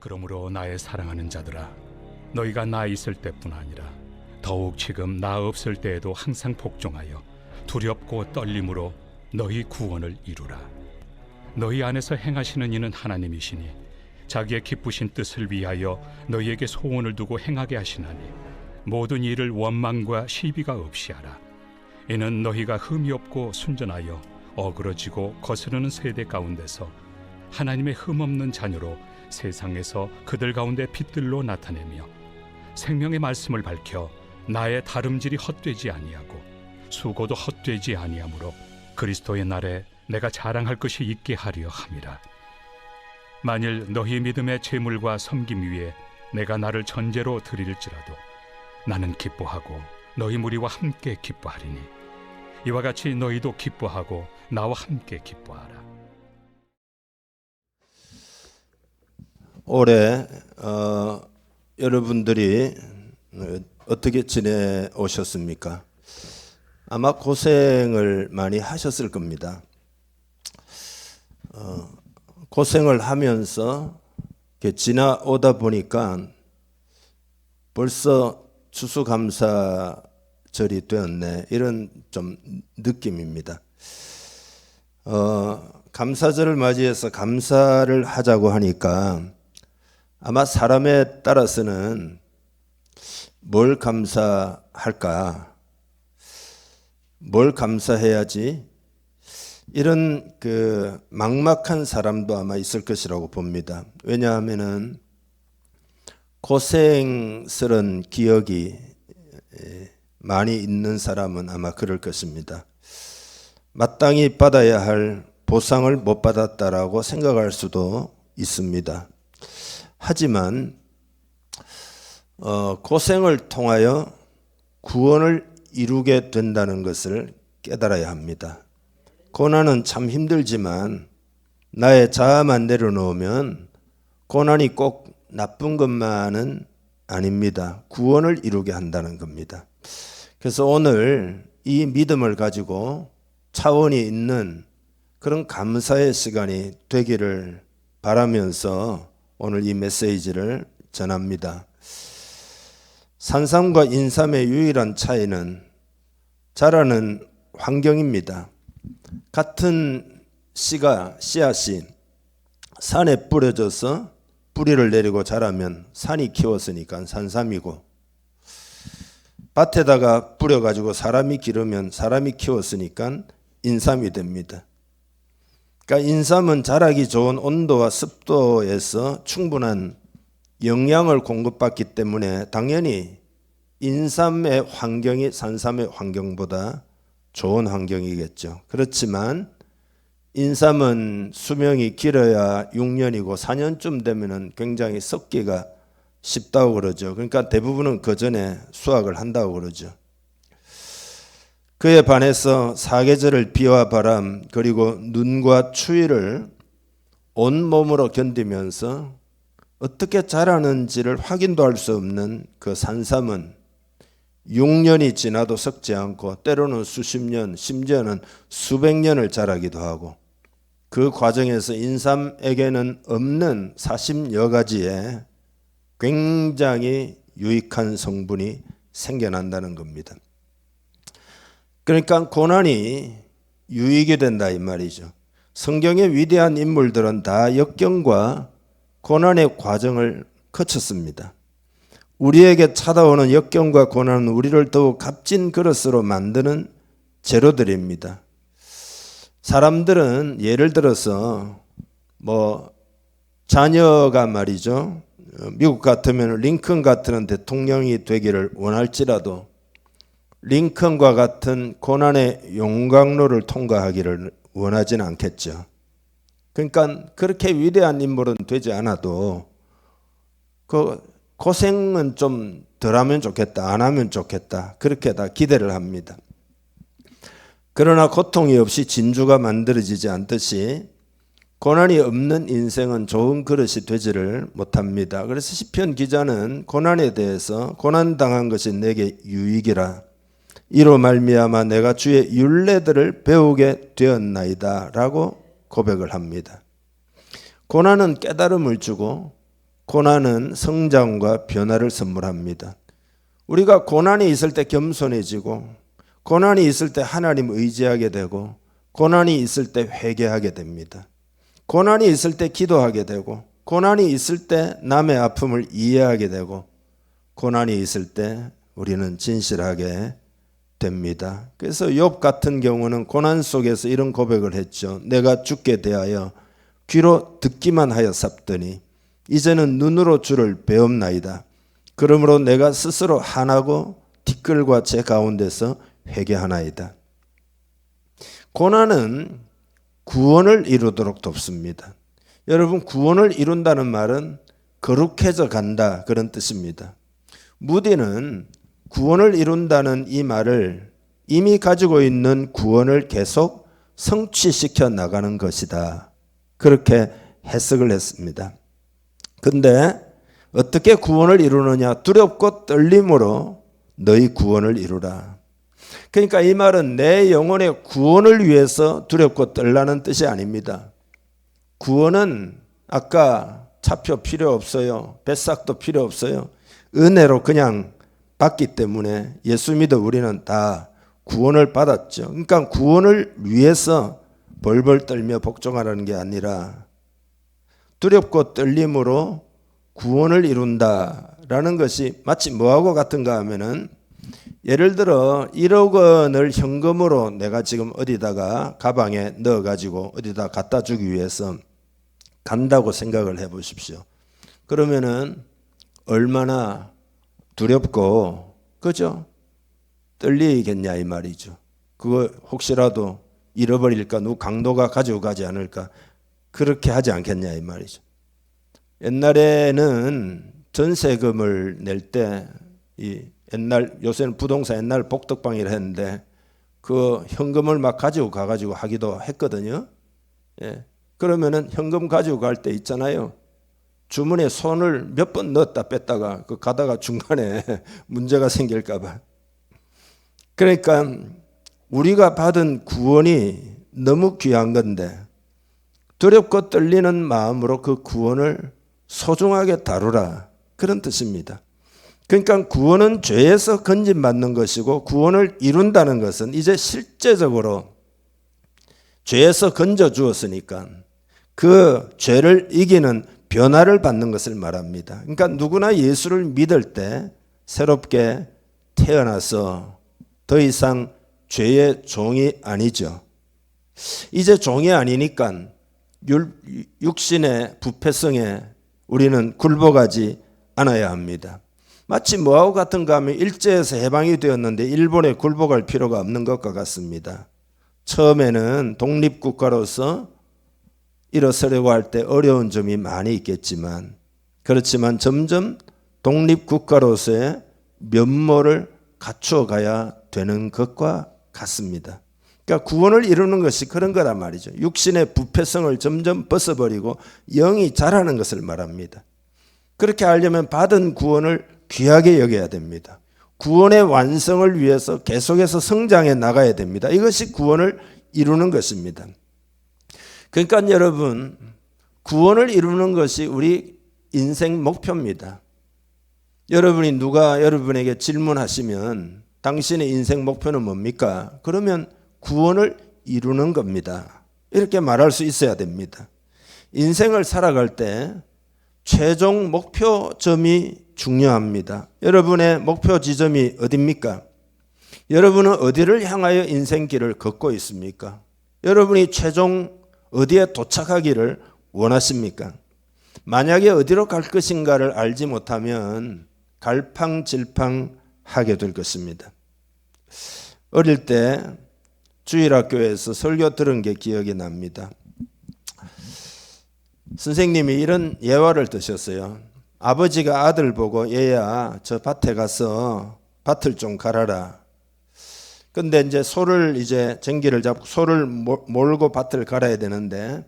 그러므로 나의 사랑하는 자들아, 너희가 나 있을 때뿐 아니라 더욱 지금 나 없을 때에도 항상 복종하여 두렵고 떨림으로 너희 구원을 이루라. 너희 안에서 행하시는 이는 하나님이시니 자기의 기쁘신 뜻을 위하여 너희에게 소원을 두고 행하게 하시나니 모든 일을 원망과 시비가 없이 하라. 이는 너희가 흠이 없고 순전하여 어그러지고 거스르는 세대 가운데서 하나님의 흠없는 자녀로 세상에서 그들 가운데 빛들로 나타내며 생명의 말씀을 밝혀 나의 다름질이 헛되지 아니하고 수고도 헛되지 아니하므로 그리스도의 날에 내가 자랑할 것이 있게 하려 함이라. 만일 너희 믿음의 재물과 섬김 위에 내가 나를 전제로 드릴지라도 나는 기뻐하고 너희 무리와 함께 기뻐하리니 이와 같이 너희도 기뻐하고 나와 함께 기뻐하라. 올해 여러분들이 어떻게 지내오셨습니까? 아마 고생을 많이 하셨을 겁니다. 고생을 하면서 이렇게 지나오다 보니까 벌써 추수감사절이 되었네, 이런 좀 느낌입니다. 감사절을 맞이해서 감사를 하자고 하니까 아마 사람에 따라서는 뭘 감사할까, 뭘 감사해야지, 이런 막막한 사람도 아마 있을 것이라고 봅니다. 왜냐하면은 고생스런 기억이 많이 있는 사람은 아마 그럴 것입니다. 마땅히 받아야 할 보상을 못 받았다라고 생각할 수도 있습니다. 하지만 고생을 통하여 구원을 이루게 된다는 것을 깨달아야 합니다. 고난은 참 힘들지만 나의 자아만 내려놓으면 고난이 꼭 나쁜 것만은 아닙니다. 구원을 이루게 한다는 겁니다. 그래서 오늘 이 믿음을 가지고 차원이 있는 그런 감사의 시간이 되기를 바라면서 오늘 이 메시지를 전합니다. 산삼과 인삼의 유일한 차이는 자라는 환경입니다. 같은 씨앗이 산에 뿌려져서 뿌리를 내리고 자라면 산이 키웠으니까 산삼이고, 밭에다가 뿌려가지고 사람이 기르면 사람이 키웠으니까 인삼이 됩니다. 그러니까 인삼은 자라기 좋은 온도와 습도에서 충분한 영양을 공급받기 때문에 당연히 인삼의 환경이 산삼의 환경보다 좋은 환경이겠죠. 그렇지만 인삼은 수명이 길어야 6년이고 4년쯤 되면은 굉장히 썩기가 쉽다고 그러죠. 그러니까 대부분은 그 전에 수확을 한다고 그러죠. 그에 반해서 사계절을 비와 바람 그리고 눈과 추위를 온몸으로 견디면서 어떻게 자라는지를 확인도 할 수 없는 그 산삼은 6년이 지나도 썩지 않고 때로는 수십 년, 심지어는 수백 년을 자라기도 하고, 그 과정에서 인삼에게는 없는 40여 가지의 굉장히 유익한 성분이 생겨난다는 겁니다. 그러니까 고난이 유익이 된다 이 말이죠. 성경의 위대한 인물들은 다 역경과 고난의 과정을 거쳤습니다. 우리에게 찾아오는 역경과 고난은 우리를 더욱 값진 그릇으로 만드는 재료들입니다. 사람들은 예를 들어서 자녀가 말이죠, 미국 같으면 링컨 같은 대통령이 되기를 원할지라도 링컨과 같은 고난의 용광로를 통과하기를 원하지는 않겠죠. 그러니까 그렇게 위대한 인물은 되지 않아도 그 고생은 좀 덜 하면 좋겠다, 안 하면 좋겠다, 그렇게 다 기대를 합니다. 그러나 고통이 없이 진주가 만들어지지 않듯이 고난이 없는 인생은 좋은 그릇이 되지를 못합니다. 그래서 시편 기자는 고난에 대해서 고난당한 것이 내게 유익이라, 이로 말미암아 내가 주의 율례들을 배우게 되었나이다 라고 고백을 합니다. 고난은 깨달음을 주고 고난은 성장과 변화를 선물합니다. 우리가 고난이 있을 때 겸손해지고, 고난이 있을 때 하나님 의지하게 되고, 고난이 있을 때 회개하게 됩니다. 고난이 있을 때 기도하게 되고, 고난이 있을 때 남의 아픔을 이해하게 되고, 고난이 있을 때 우리는 진실하게 됩니다. 그래서 욥 같은 경우는 고난 속에서 이런 고백을 했죠. 내가 죽게 대하여 귀로 듣기만 하여 삽더니 이제는 눈으로 주를 배움나이다. 그러므로 내가 스스로 한하고 티끌과 제 가운데서 회개하나이다. 고난은 구원을 이루도록 돕습니다. 여러분, 구원을 이룬다는 말은 거룩해져 간다, 그런 뜻입니다. 무디는 구원을 이룬다는 이 말을 이미 가지고 있는 구원을 계속 성취시켜 나가는 것이다, 그렇게 해석을 했습니다. 근데 어떻게 구원을 이루느냐? 두렵고 떨림으로 너희 구원을 이루라. 그러니까 이 말은 내 영혼의 구원을 위해서 두렵고 떨라는 뜻이 아닙니다. 구원은 아까 차표 필요 없어요. 뱃삭도 필요 없어요. 은혜로 그냥 받기 때문에 예수 믿어 우리는 다 구원을 받았죠. 그러니까 구원을 위해서 벌벌 떨며 복종하라는 게 아니라 두렵고 떨림으로 구원을 이룬다라는 것이 마치 뭐하고 같은가 하면은, 예를 들어 1억 원을 현금으로 내가 지금 어디다가 가방에 넣어가지고 어디다 갖다 주기 위해서 간다고 생각을 해 보십시오. 그러면은 얼마나 두렵고, 그죠? 떨리겠냐 이 말이죠. 그거 혹시라도 잃어버릴까, 누구 강도가 가지고 가지 않을까, 그렇게 하지 않겠냐 이 말이죠. 옛날에는 전세금을 낼 때 요새는 부동산, 옛날 복덕방이라 했는데 그 현금을 막 가지고 가가지고 하기도 했거든요. 예. 그러면은 현금 가지고 갈 때 있잖아요. 주머니에 손을 몇 번 넣었다 뺐다가 그 가다가 중간에 문제가 생길까봐. 그러니까 우리가 받은 구원이 너무 귀한 건데 두렵고 떨리는 마음으로 그 구원을 소중하게 다루라, 그런 뜻입니다. 그러니까 구원은 죄에서 건진받는 것이고, 구원을 이룬다는 것은 이제 실제적으로 죄에서 건져 주었으니까 그 죄를 이기는 변화를 받는 것을 말합니다. 그러니까 누구나 예수를 믿을 때 새롭게 태어나서 더 이상 죄의 종이 아니죠. 이제 종이 아니니까 육신의 부패성에 우리는 굴복하지 않아야 합니다. 마치 뭐하고 같은가 하면 일제에서 해방이 되었는데 일본에 굴복할 필요가 없는 것과 같습니다. 처음에는 독립국가로서 일어서려고 할 때 어려운 점이 많이 있겠지만, 그렇지만 점점 독립국가로서의 면모를 갖추어 가야 되는 것과 같습니다. 그러니까 구원을 이루는 것이 그런 거란 말이죠. 육신의 부패성을 점점 벗어버리고 영이 자라는 것을 말합니다. 그렇게 하려면 받은 구원을 귀하게 여겨야 됩니다. 구원의 완성을 위해서 계속해서 성장해 나가야 됩니다. 이것이 구원을 이루는 것입니다. 그러니까 여러분, 구원을 이루는 것이 우리 인생 목표입니다. 여러분이 누가 여러분에게 질문하시면 당신의 인생 목표는 뭡니까? 그러면 구원을 이루는 겁니다. 이렇게 말할 수 있어야 됩니다. 인생을 살아갈 때 최종 목표점이 중요합니다. 여러분의 목표 지점이 어디입니까? 여러분은 어디를 향하여 인생길을 걷고 있습니까? 여러분이 최종 어디에 도착하기를 원하십니까? 만약에 어디로 갈 것인가를 알지 못하면 갈팡질팡하게 될 것입니다. 어릴 때 주일학교에서 설교 들은 게 기억이 납니다. 선생님이 이런 예화를 드셨어요. 아버지가 아들 보고 얘야 저 밭에 가서 밭을 좀 갈아라. 근데 이제 소를 쟁기를 잡고 소를 몰고 밭을 갈아야 되는데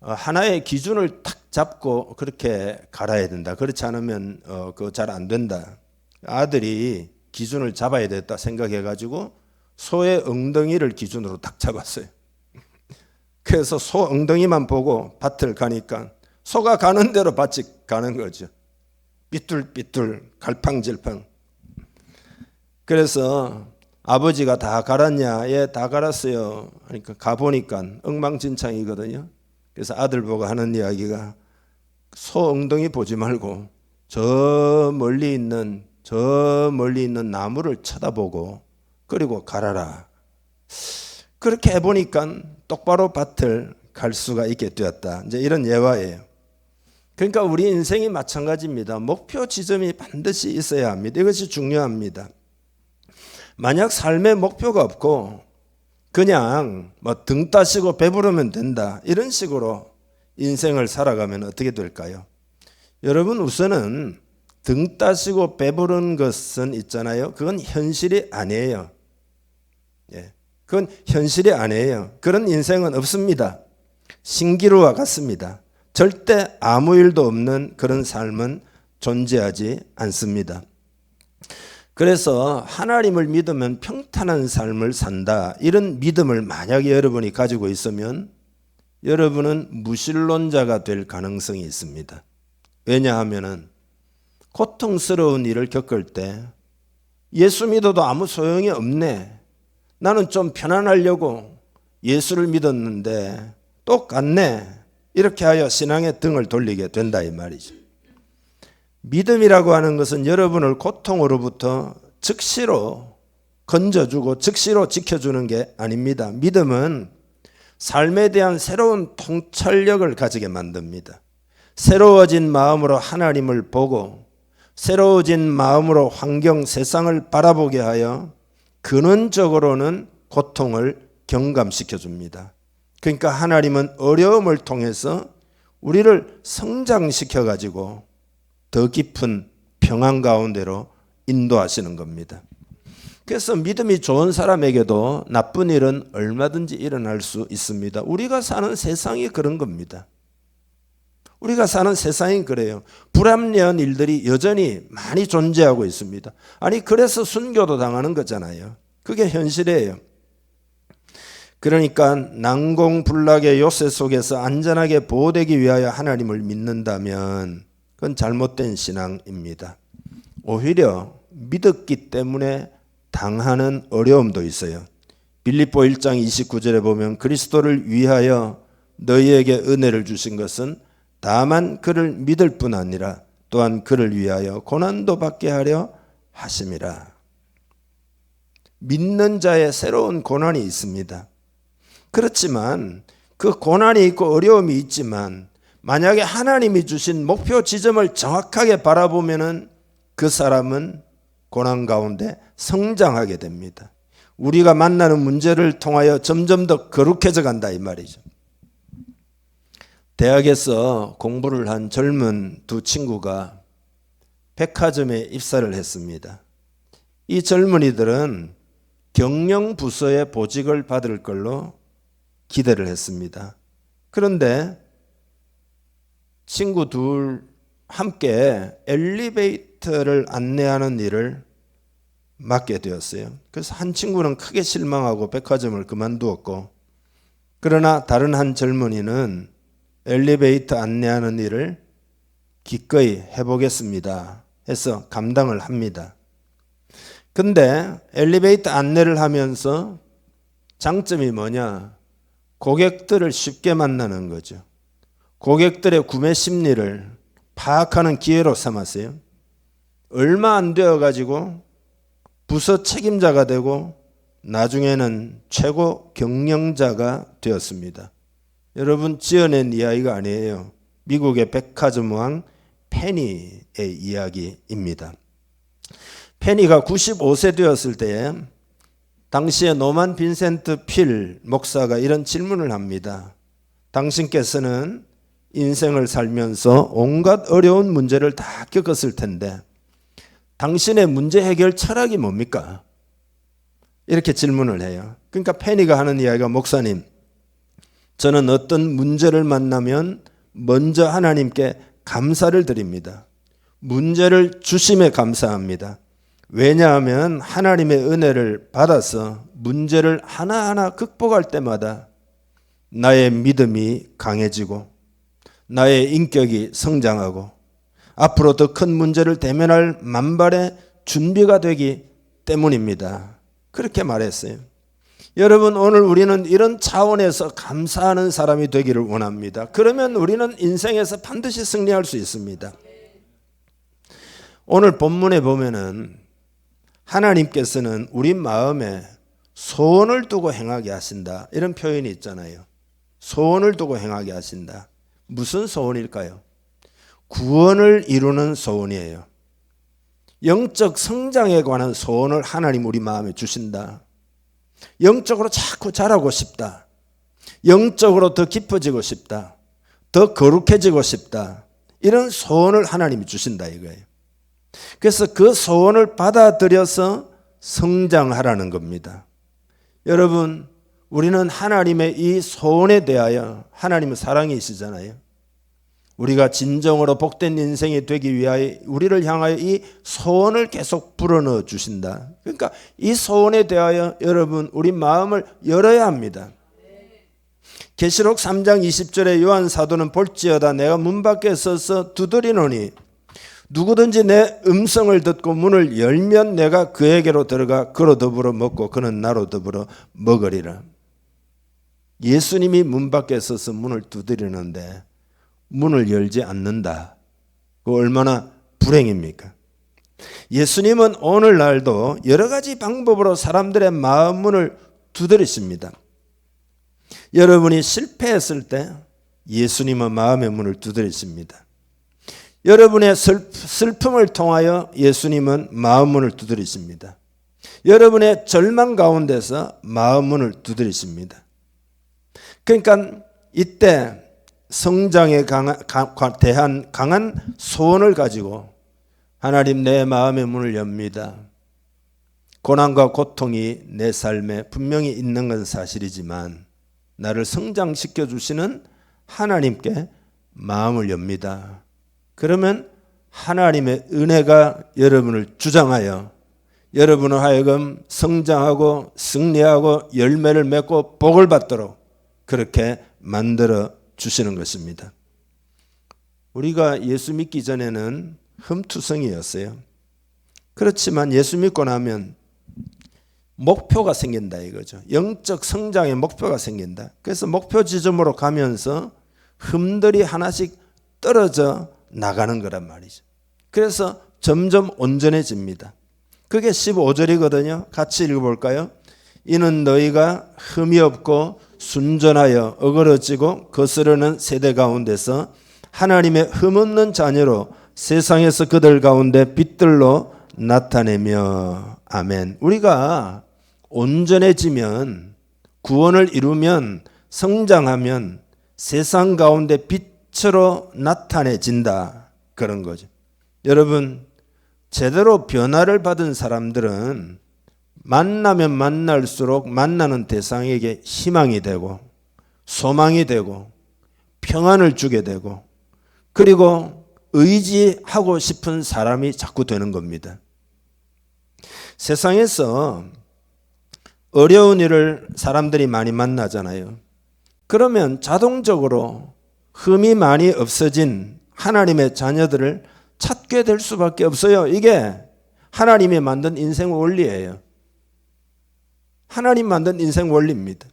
하나의 기준을 탁 잡고 그렇게 갈아야 된다. 그렇지 않으면 그거 잘 안 된다. 아들이 기준을 잡아야 됐다 생각해가지고 소의 엉덩이를 기준으로 딱 잡았어요. 그래서 소 엉덩이만 보고 밭을 가니까 소가 가는 대로 밭이 가는 거죠. 삐뚤삐뚤 갈팡질팡. 그래서 아버지가 다 갈았냐? 예, 다 갈았어요. 그러니까 가보니까 엉망진창이거든요. 그래서 아들 보고 하는 이야기가 소 엉덩이 보지 말고 저 멀리 있는 나무를 쳐다보고 그리고 갈아라. 그렇게 해보니까 똑바로 밭을 갈 수가 있게 되었다. 이제 이런 예화예요. 그러니까 우리 인생이 마찬가지입니다. 목표 지점이 반드시 있어야 합니다. 이것이 중요합니다. 만약 삶에 목표가 없고 그냥 뭐 등 따시고 배부르면 된다, 이런 식으로 인생을 살아가면 어떻게 될까요? 여러분, 우선은 등 따시고 배부른 것은 있잖아요. 그건 현실이 아니에요. 예, 그건 현실이 아니에요. 그런 인생은 없습니다. 신기루와 같습니다. 절대 아무 일도 없는 그런 삶은 존재하지 않습니다. 그래서 하나님을 믿으면 평탄한 삶을 산다, 이런 믿음을 만약에 여러분이 가지고 있으면 여러분은 무신론자가 될 가능성이 있습니다. 왜냐하면 고통스러운 일을 겪을 때 예수 믿어도 아무 소용이 없네, 나는 좀 편안하려고 예수를 믿었는데 똑같네, 이렇게 하여 신앙의 등을 돌리게 된다, 이 말이죠. 믿음이라고 하는 것은 여러분을 고통으로부터 즉시로 건져주고 즉시로 지켜주는 게 아닙니다. 믿음은 삶에 대한 새로운 통찰력을 가지게 만듭니다. 새로워진 마음으로 하나님을 보고 새로워진 마음으로 환경, 세상을 바라보게 하여 근원적으로는 고통을 경감시켜 줍니다. 그러니까 하나님은 어려움을 통해서 우리를 성장시켜 가지고 더 깊은 평안 가운데로 인도하시는 겁니다. 그래서 믿음이 좋은 사람에게도 나쁜 일은 얼마든지 일어날 수 있습니다. 우리가 사는 세상이 그런 겁니다. 우리가 사는 세상이 그래요. 불합리한 일들이 여전히 많이 존재하고 있습니다. 아니, 그래서 순교도 당하는 거잖아요. 그게 현실이에요. 그러니까 난공불락의 요새 속에서 안전하게 보호되기 위하여 하나님을 믿는다면 그건 잘못된 신앙입니다. 오히려 믿었기 때문에 당하는 어려움도 있어요. 빌립보 1장 29절에 보면 그리스도를 위하여 너희에게 은혜를 주신 것은 다만 그를 믿을 뿐 아니라 또한 그를 위하여 고난도 받게 하려 하심이라. 믿는 자의 새로운 고난이 있습니다. 그렇지만 그 고난이 있고 어려움이 있지만 만약에 하나님이 주신 목표 지점을 정확하게 바라보면은 그 사람은 고난 가운데 성장하게 됩니다. 우리가 만나는 문제를 통하여 점점 더 거룩해져 간다, 이 말이죠. 대학에서 공부를 한 젊은 두 친구가 백화점에 입사를 했습니다. 이 젊은이들은 경영부서의 보직을 받을 걸로 기대를 했습니다. 그런데 친구 둘 함께 엘리베이터를 안내하는 일을 맡게 되었어요. 그래서 한 친구는 크게 실망하고 백화점을 그만두었고, 그러나 다른 한 젊은이는 엘리베이터 안내하는 일을 기꺼이 해보겠습니다 해서 감당을 합니다. 근데 엘리베이터 안내를 하면서 장점이 뭐냐? 고객들을 쉽게 만나는 거죠. 고객들의 구매 심리를 파악하는 기회로 삼았어요. 얼마 안 되어 가지고 부서 책임자가 되고 나중에는 최고 경영자가 되었습니다. 여러분, 지어낸 이야기가 아니에요. 미국의 백화점 왕 페니의 이야기입니다. 페니가 95세 되었을 때 당시에 노만 빈센트 필 목사가 이런 질문을 합니다. 당신께서는 인생을 살면서 온갖 어려운 문제를 다 겪었을 텐데 당신의 문제 해결 철학이 뭡니까? 이렇게 질문을 해요. 그러니까 페니가 하는 이야기가, 목사님, 저는 어떤 문제를 만나면 먼저 하나님께 감사를 드립니다. 문제를 주심에 감사합니다. 왜냐하면 하나님의 은혜를 받아서 문제를 하나하나 극복할 때마다 나의 믿음이 강해지고 나의 인격이 성장하고 앞으로 더 큰 문제를 대면할 만발의 준비가 되기 때문입니다. 그렇게 말했어요. 여러분, 오늘 우리는 이런 차원에서 감사하는 사람이 되기를 원합니다. 그러면 우리는 인생에서 반드시 승리할 수 있습니다. 오늘 본문에 보면은 하나님께서는 우리 마음에 소원을 두고 행하게 하신다, 이런 표현이 있잖아요. 소원을 두고 행하게 하신다. 무슨 소원일까요? 구원을 이루는 소원이에요. 영적 성장에 관한 소원을 하나님 우리 마음에 주신다. 영적으로 자꾸 자라고 싶다. 영적으로 더 깊어지고 싶다. 더 거룩해지고 싶다. 이런 소원을 하나님이 주신다 이거예요. 그래서 그 소원을 받아들여서 성장하라는 겁니다. 여러분, 우리는 하나님의 이 소원에 대하여, 하나님은 사랑이시잖아요. 우리가 진정으로 복된 인생이 되기 위하여 우리를 향하여 이 소원을 계속 불어넣어 주신다. 그러니까 이 소원에 대하여 여러분 우리 마음을 열어야 합니다. 계시록 3장 20절에 요한 사도는 볼지어다 내가 문 밖에 서서 두드리노니 누구든지 내 음성을 듣고 문을 열면 내가 그에게로 들어가 그로 더불어 먹고 그는 나로 더불어 먹으리라. 예수님이 문 밖에 서서 문을 두드리는데 문을 열지 않는다. 그 얼마나 불행입니까? 예수님은 오늘날도 여러 가지 방법으로 사람들의 마음 문을 두드리십니다. 여러분이 실패했을 때 예수님은 마음의 문을 두드리십니다. 여러분의 슬픔을 통하여 예수님은 마음 문을 두드리십니다. 여러분의 절망 가운데서 마음 문을 두드리십니다. 그러니까 이때 성장에 대한 강한 소원을 가지고 하나님 내 마음의 문을 엽니다. 고난과 고통이 내 삶에 분명히 있는 건 사실이지만 나를 성장시켜 주시는 하나님께 마음을 엽니다. 그러면 하나님의 은혜가 여러분을 주장하여 여러분을 하여금 성장하고 승리하고 열매를 맺고 복을 받도록 그렇게 만들어 주시는 것입니다. 우리가 예수 믿기 전에는 흠투성이였어요. 그렇지만 예수 믿고 나면 목표가 생긴다 이거죠. 영적 성장의 목표가 생긴다. 그래서 목표 지점으로 가면서 흠들이 하나씩 떨어져 나가는 거란 말이죠. 그래서 점점 온전해집니다. 그게 15절이거든요. 같이 읽어볼까요? 이는 너희가 흠이 없고 순전하여 어그러지고 거스르는 세대 가운데서 하나님의 흠없는 자녀로 세상에서 그들 가운데 빛들로 나타내며 아멘. 우리가 온전해지면 구원을 이루면 성장하면 세상 가운데 빛으로 나타내진다 그런 거죠. 여러분 제대로 변화를 받은 사람들은 만나면 만날수록 만나는 대상에게 희망이 되고 소망이 되고 평안을 주게 되고 그리고 의지하고 싶은 사람이 자꾸 되는 겁니다. 세상에서 어려운 일을 사람들이 많이 만나잖아요. 그러면 자동적으로 흠이 많이 없어진 하나님의 자녀들을 찾게 될 수밖에 없어요. 이게 하나님이 만든 인생 원리예요. 하나님 만든 인생 원리입니다.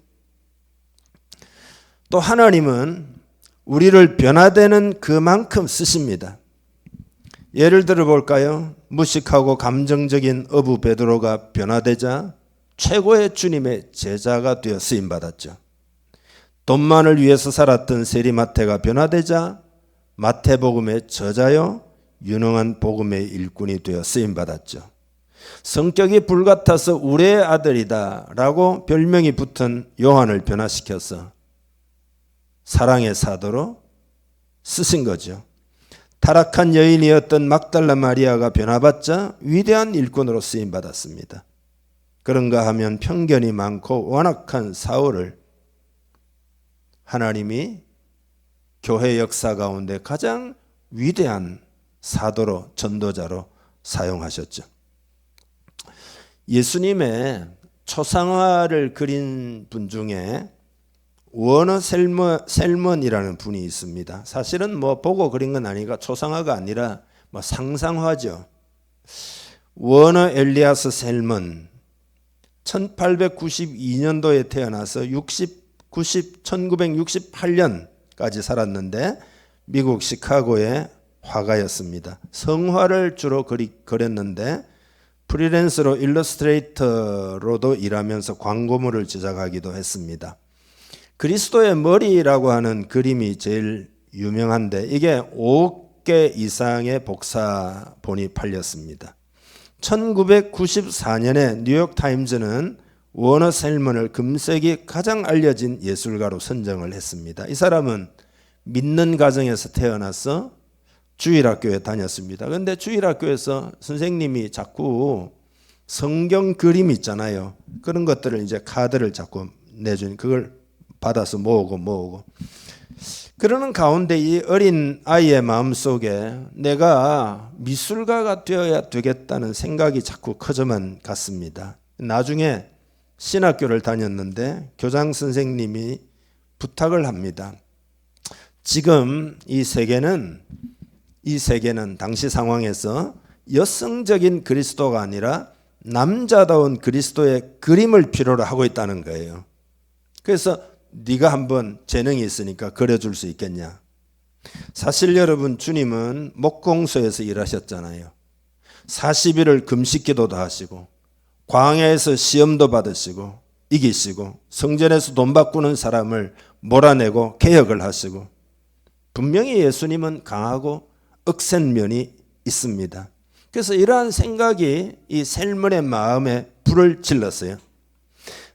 또 하나님은 우리를 변화되는 그만큼 쓰십니다. 예를 들어 볼까요? 무식하고 감정적인 어부 베드로가 변화되자 최고의 주님의 제자가 되어 쓰임받았죠. 돈만을 위해서 살았던 세리마태가 변화되자 마태복음의 저자요 유능한 복음의 일꾼이 되어 쓰임받았죠. 성격이 불같아서 우레의 아들이다 라고 별명이 붙은 요한을 변화시켜서 사랑의 사도로 쓰신 거죠. 타락한 여인이었던 막달라 마리아가 변화받자 위대한 일꾼으로 쓰임받았습니다. 그런가 하면 편견이 많고 완악한 사울을 하나님이 교회 역사 가운데 가장 위대한 사도로 전도자로 사용하셨죠. 예수님의 초상화를 그린 분 중에 워너 셀먼이라는 분이 있습니다. 사실은 뭐 보고 그린 건 아니가 초상화가 아니라 뭐 상상화죠. 워너 엘리아스 셀먼 1892년도에 태어나서 1968년까지 살았는데 미국 시카고의 화가였습니다. 성화를 주로 그렸는데 프리랜서로 일러스트레이터로도 일하면서 광고물을 제작하기도 했습니다. 그리스도의 머리라고 하는 그림이 제일 유명한데 이게 5개 이상의 복사본이 팔렸습니다. 1994년에 뉴욕타임즈는 워너 셀먼을 금세기 가장 알려진 예술가로 선정을 했습니다. 이 사람은 믿는 가정에서 태어나서 주일학교에 다녔습니다. 그런데 주일학교에서 선생님이 자꾸 성경 그림 있잖아요. 그런 것들을 이제 카드를 자꾸 내주니 그걸 받아서 모으고 그러는 가운데 이 어린 아이의 마음속에 내가 미술가가 되어야 되겠다는 생각이 자꾸 커져만 갔습니다. 나중에 신학교를 다녔는데 교장 선생님이 부탁을 합니다. 지금 이 세계는 당시 상황에서 여성적인 그리스도가 아니라 남자다운 그리스도의 그림을 필요로 하고 있다는 거예요. 그래서 네가 한번 재능이 있으니까 그려줄 수 있겠냐. 사실 여러분 주님은 목공소에서 일하셨잖아요. 40일을 금식기도도 하시고 광야에서 시험도 받으시고 이기시고 성전에서 돈 바꾸는 사람을 몰아내고 개혁을 하시고 분명히 예수님은 강하고 억센 면이 있습니다. 그래서 이러한 생각이 이 셀먼의 마음에 불을 질렀어요.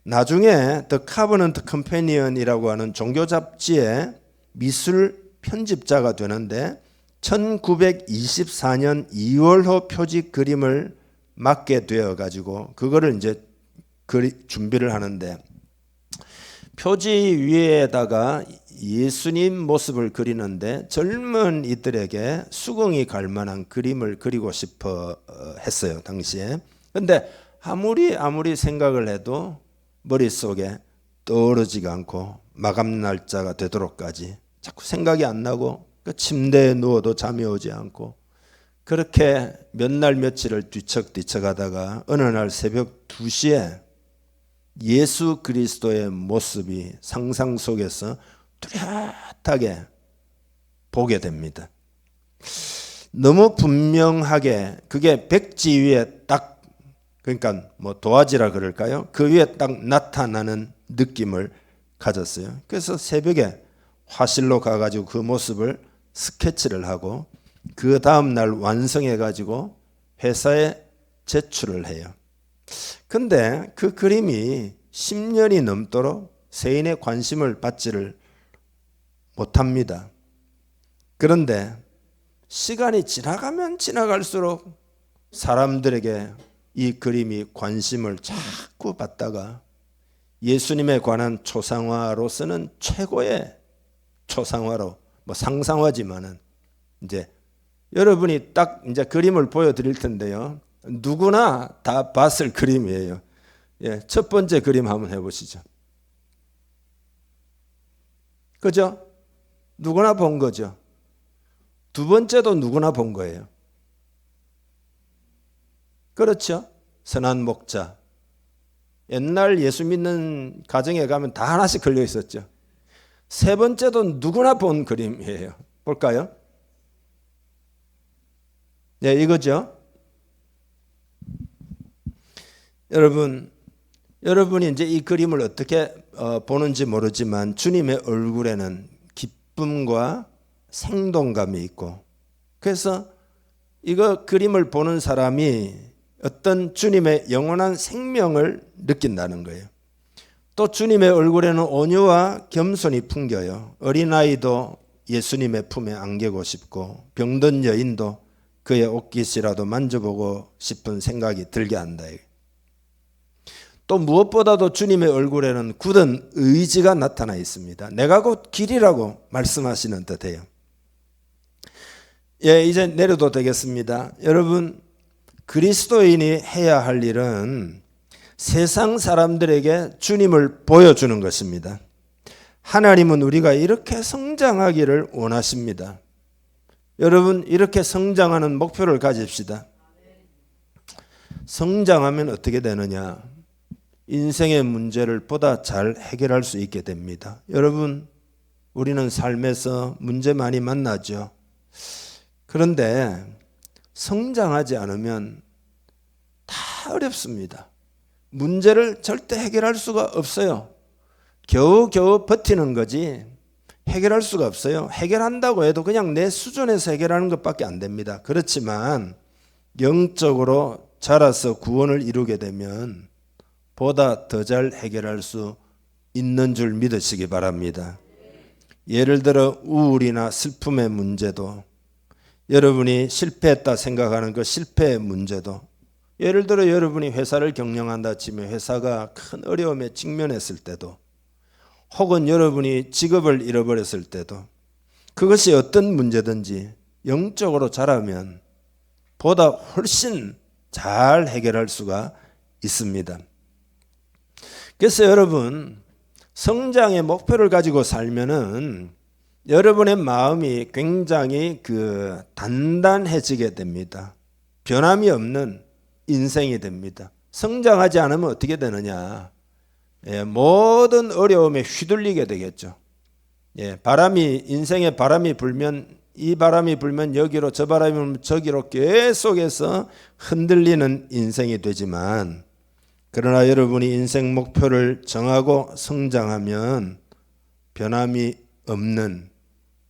나중에 The Covenant Companion이라고 하는 종교 잡지의 미술 편집자가 되는데 1924년 2월호 표지 그림을 맡게 되어 가지고 그거를 이제 준비를 하는데 표지 위에다가 예수님 모습을 그리는데 젊은 이들에게 수긍이 갈 만한 그림을 그리고 싶어 했어요, 당시에. 근데 아무리 생각을 해도 머릿속에 떠오르지가 않고 마감 날짜가 되도록까지 자꾸 생각이 안 나고 그 침대에 누워도 잠이 오지 않고 그렇게 몇 날 며칠을 뒤척뒤척 하다가 어느 날 새벽 2시에 예수 그리스도의 모습이 상상 속에서 뚜렷하게 보게 됩니다. 너무 분명하게 그게 백지 위에 딱 그러니까 뭐 도화지라 그럴까요? 그 위에 딱 나타나는 느낌을 가졌어요. 그래서 새벽에 화실로 가가지고 그 모습을 스케치를 하고 그 다음 날 완성해 가지고 회사에 제출을 해요. 근데 그 그림이 10년이 넘도록 세인의 관심을 받지를 못합니다. 그런데 시간이 지나가면 지나갈수록 사람들에게 이 그림이 관심을 자꾸 받다가 예수님에 관한 초상화로서는 최고의 초상화로 뭐 상상화지만은 이제 여러분이 딱 이제 그림을 보여드릴 텐데요. 누구나 다 봤을 그림이에요. 예, 첫 번째 그림 한번 해보시죠. 그죠? 누구나 본 거죠. 두 번째도 누구나 본 거예요. 그렇죠? 선한 목자. 옛날 예수 믿는 가정에 가면 다 하나씩 걸려 있었죠. 세 번째도 누구나 본 그림이에요. 볼까요? 네, 이거죠. 여러분이 이제 이 그림을 어떻게 보는지 모르지만 주님의 얼굴에는 기쁨과 생동감이 있고 그래서 이거 그림을 보는 사람이 어떤 주님의 영원한 생명을 느낀다는 거예요. 또 주님의 얼굴에는 온유와 겸손이 풍겨요. 어린아이도 예수님의 품에 안기고 싶고 병든 여인도 그의 옷깃이라도 만져보고 싶은 생각이 들게 한다. 또 무엇보다도 주님의 얼굴에는 굳은 의지가 나타나 있습니다. 내가 곧 길이라고 말씀하시는 듯해요. 예, 이제 내려도 되겠습니다. 여러분, 그리스도인이 해야 할 일은 세상 사람들에게 주님을 보여주는 것입니다. 하나님은 우리가 이렇게 성장하기를 원하십니다. 여러분, 이렇게 성장하는 목표를 가집시다. 성장하면 어떻게 되느냐? 인생의 문제를 보다 잘 해결할 수 있게 됩니다. 여러분, 우리는 삶에서 문제 많이 만나죠. 그런데 성장하지 않으면 다 어렵습니다. 문제를 절대 해결할 수가 없어요. 겨우겨우 버티는 거지 해결할 수가 없어요. 해결한다고 해도 그냥 내 수준에서 해결하는 것밖에 안 됩니다. 그렇지만 영적으로 자라서 구원을 이루게 되면 보다 더 잘 해결할 수 있는 줄 믿으시기 바랍니다. 예를 들어 우울이나 슬픔의 문제도, 여러분이 실패했다 생각하는 그 실패의 문제도, 예를 들어 여러분이 회사를 경영한다 치면 회사가 큰 어려움에 직면했을 때도, 혹은 여러분이 직업을 잃어버렸을 때도, 그것이 어떤 문제든지 영적으로 자라면 보다 훨씬 잘 해결할 수가 있습니다. 그래서 여러분, 성장의 목표를 가지고 살면은 여러분의 마음이 굉장히 단단해지게 됩니다. 변함이 없는 인생이 됩니다. 성장하지 않으면 어떻게 되느냐? 모든 어려움에 휘둘리게 되겠죠. 인생에 바람이 불면 이 바람이 불면 여기로, 저 바람이 불면 저기로 계속해서 흔들리는 인생이 되지만, 그러나 여러분이 인생 목표를 정하고 성장하면 변함이 없는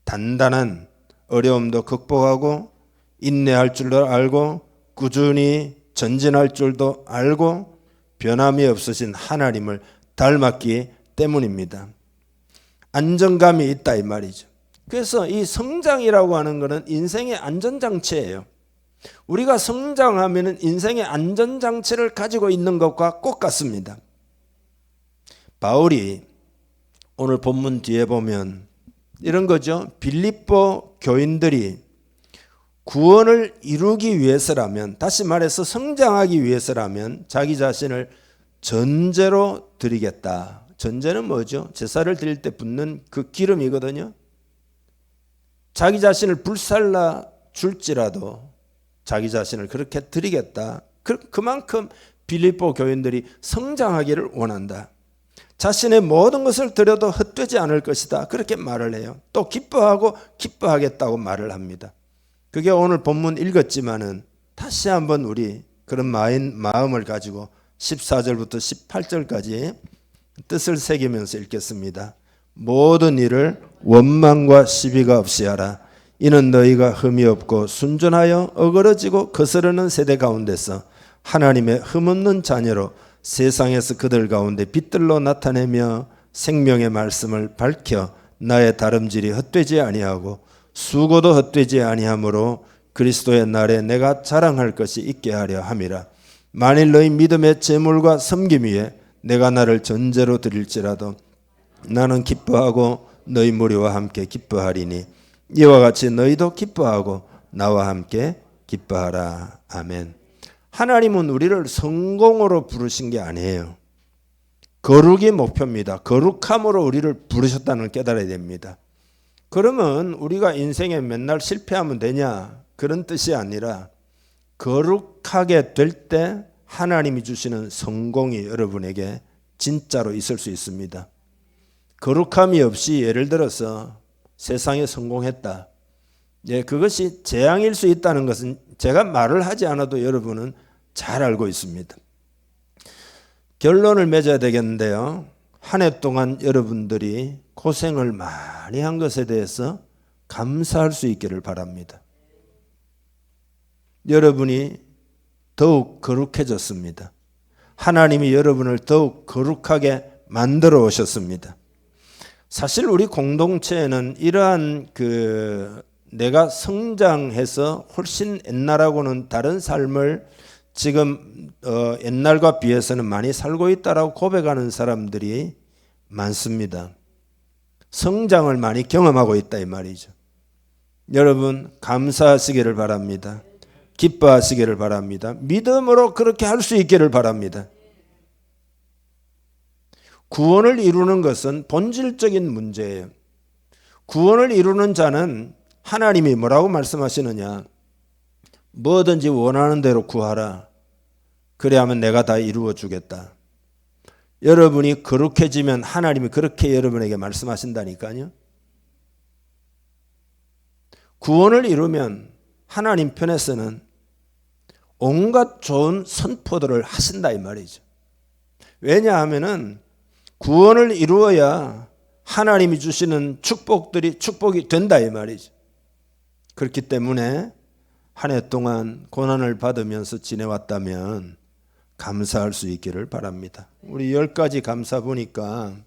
단단한, 어려움도 극복하고 인내할 줄도 알고 꾸준히 전진할 줄도 알고 변함이 없으신 하나님을 닮았기 때문입니다. 안정감이 있다 이 말이죠. 그래서 이 성장이라고 하는 것은 인생의 안전장치예요. 우리가 성장하면 인생의 안전장치를 가지고 있는 것과 꼭 같습니다. 바울이 오늘 본문 뒤에 보면 이런 거죠. 빌립보 교인들이 구원을 이루기 위해서라면, 다시 말해서 성장하기 위해서라면 자기 자신을 전제로 드리겠다. 전제는 뭐죠? 제사를 드릴 때 붓는 그 기름이거든요. 자기 자신을 불살라 줄지라도 자기 자신을 그렇게 드리겠다. 그만큼 빌립보 교인들이 성장하기를 원한다. 자신의 모든 것을 드려도 헛되지 않을 것이다. 그렇게 말을 해요. 또 기뻐하고 기뻐하겠다고 말을 합니다. 그게 오늘 본문 읽었지만은 다시 한번 우리 그런 마음을 가지고 14절부터 18절까지 뜻을 새기면서 읽겠습니다. 모든 일을 원망과 시비가 없이 하라. 이는 너희가 흠이 없고 순전하여 어그러지고 거스르는 세대 가운데서 하나님의 흠없는 자녀로 세상에서 그들 가운데 빛들로 나타내며 생명의 말씀을 밝혀 나의 다름질이 헛되지 아니하고 수고도 헛되지 아니하므로 그리스도의 날에 내가 자랑할 것이 있게 하려 함이라. 만일 너희 믿음의 제물과 섬김 위에 내가 나를 전제로 드릴지라도 나는 기뻐하고 너희 무리와 함께 기뻐하리니 이와 같이 너희도 기뻐하고 나와 함께 기뻐하라. 아멘. 하나님은 우리를 성공으로 부르신 게 아니에요. 거룩이 목표입니다. 거룩함으로 우리를 부르셨다는 걸 깨달아야 됩니다. 그러면 우리가 인생에 맨날 실패하면 되냐? 그런 뜻이 아니라 거룩하게 될 때 하나님이 주시는 성공이 여러분에게 진짜로 있을 수 있습니다. 거룩함이 없이 예를 들어서 세상에 성공했다. 그것이 재앙일 수 있다는 것은 제가 말을 하지 않아도 여러분은 잘 알고 있습니다. 결론을 맺어야 되겠는데요. 한 해 동안 여러분들이 고생을 많이 한 것에 대해서 감사할 수 있기를 바랍니다. 여러분이 더욱 거룩해졌습니다. 하나님이 여러분을 더욱 거룩하게 만들어 오셨습니다. 사실 우리 공동체에는 이러한 내가 성장해서 훨씬 옛날하고는 다른 삶을 지금 옛날과 비해서는 많이 살고 있다라고 고백하는 사람들이 많습니다. 성장을 많이 경험하고 있다 이 말이죠. 여러분 감사하시기를 바랍니다. 기뻐하시기를 바랍니다. 믿음으로 그렇게 할 수 있기를 바랍니다. 구원을 이루는 것은 본질적인 문제예요. 구원을 이루는 자는 하나님이 뭐라고 말씀하시느냐? 뭐든지 원하는 대로 구하라. 그래야만 내가 다 이루어 주겠다. 여러분이 거룩해지면 하나님이 그렇게 여러분에게 말씀하신다니까요. 구원을 이루면 하나님 편에서는 온갖 좋은 선포들을 하신다 이 말이죠. 왜냐하면은 구원을 이루어야 하나님이 주시는 축복이 된다 이 말이죠. 그렇기 때문에 한 해 동안 고난을 받으면서 지내왔다면 감사할 수 있기를 바랍니다. 우리 10가지 감사 보니까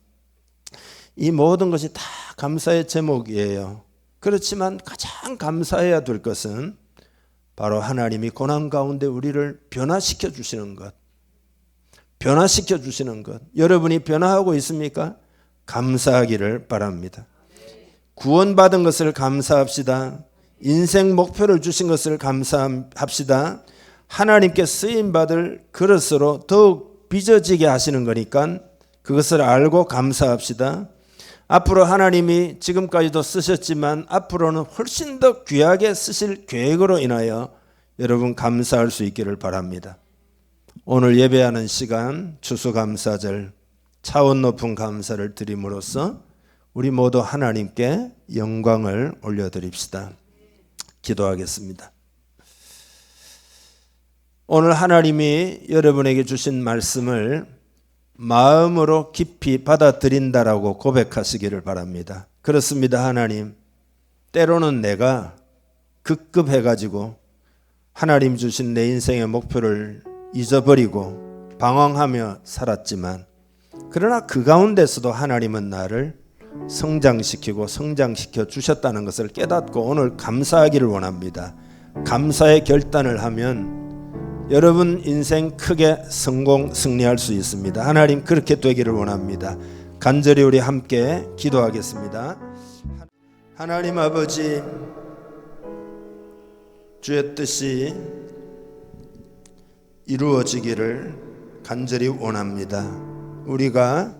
이 모든 것이 다 감사의 제목이에요. 그렇지만 가장 감사해야 될 것은 바로 하나님이 고난 가운데 우리를 변화시켜 주시는 것. 변화시켜 주시는 것. 여러분이 변화하고 있습니까? 감사하기를 바랍니다. 구원받은 것을 감사합시다. 인생 목표를 주신 것을 감사합시다. 하나님께 쓰임받을 그릇으로 더욱 빚어지게 하시는 거니까 그것을 알고 감사합시다. 앞으로 하나님이 지금까지도 쓰셨지만 앞으로는 훨씬 더 귀하게 쓰실 계획으로 인하여 여러분 감사할 수 있기를 바랍니다. 오늘 예배하는 시간 추수감사절 차원 높은 감사를 드림으로써 우리 모두 하나님께 영광을 올려드립시다. 기도하겠습니다. 오늘 하나님이 여러분에게 주신 말씀을 마음으로 깊이 받아들인다라고 고백하시기를 바랍니다. 그렇습니다. 하나님, 때로는 내가 급급해가지고 하나님 주신 내 인생의 목표를 잊어버리고 방황하며 살았지만 그러나 그 가운데서도 하나님은 나를 성장시키고 성장시켜 주셨다는 것을 깨닫고 오늘 감사하기를 원합니다. 감사의 결단을 하면 여러분 인생 크게 승리할 수 있습니다. 하나님 그렇게 되기를 원합니다. 간절히 우리 함께 기도하겠습니다. 하나님 아버지, 주의 뜻이 이루어지기를 간절히 원합니다. 우리가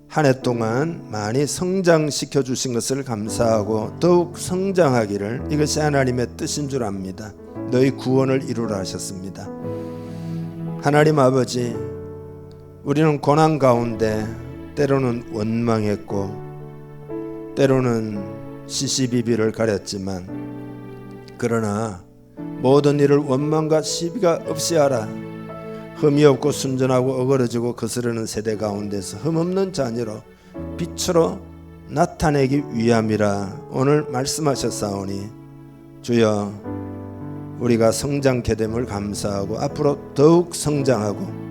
한 해 동안 많이 성장시켜 주신 것을 감사하고 더욱 성장하기를, 이것이 하나님의 뜻인 줄 압니다. 너희 구원을 이루라 하셨습니다. 하나님 아버지, 우리는 고난 가운데 때로는 원망했고 때로는 시시비비를 가렸지만 그러나 모든 일을 원망과 시비가 없이 하라. 흠이 없고 순전하고 어그러지고 거스르는 세대 가운데서 흠없는 자녀로 빛으로 나타내기 위함이라 오늘 말씀하셨사오니 주여, 우리가 성장케 됨을 감사하고 앞으로 더욱 성장하고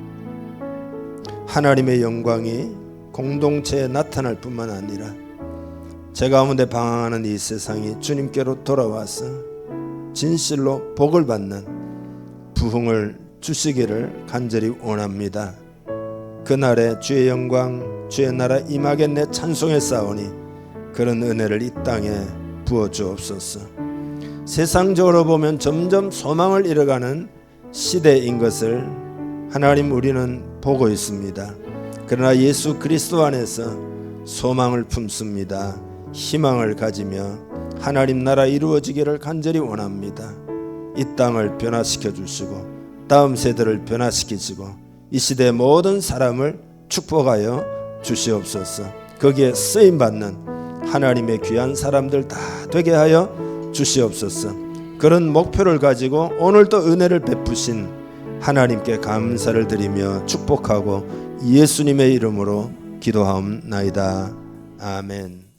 하나님의 영광이 공동체에 나타날 뿐만 아니라 제 가운데 방황하는 이 세상이 주님께로 돌아와서 진실로 복을 받는 부흥을 주시기를 간절히 원합니다. 그날에 주의 영광 주의 나라 임하겠네 찬송했사오니 그런 은혜를 이 땅에 부어 주옵소서. 세상적으로 보면 점점 소망을 잃어가는 시대인 것을 하나님 우리는 보고 있습니다. 그러나 예수 그리스도 안에서 소망을 품습니다. 희망을 가지며 하나님 나라 이루어지기를 간절히 원합니다. 이 땅을 변화시켜 주시고 다음 세대를 변화시키시고 이 시대의 모든 사람을 축복하여 주시옵소서. 거기에 쓰임받는 하나님의 귀한 사람들 다 되게 하여 주시옵소서. 그런 목표를 가지고 오늘도 은혜를 베푸신 하나님께 감사를 드리며 축복하고 예수님의 이름으로 기도하옵나이다. 아멘.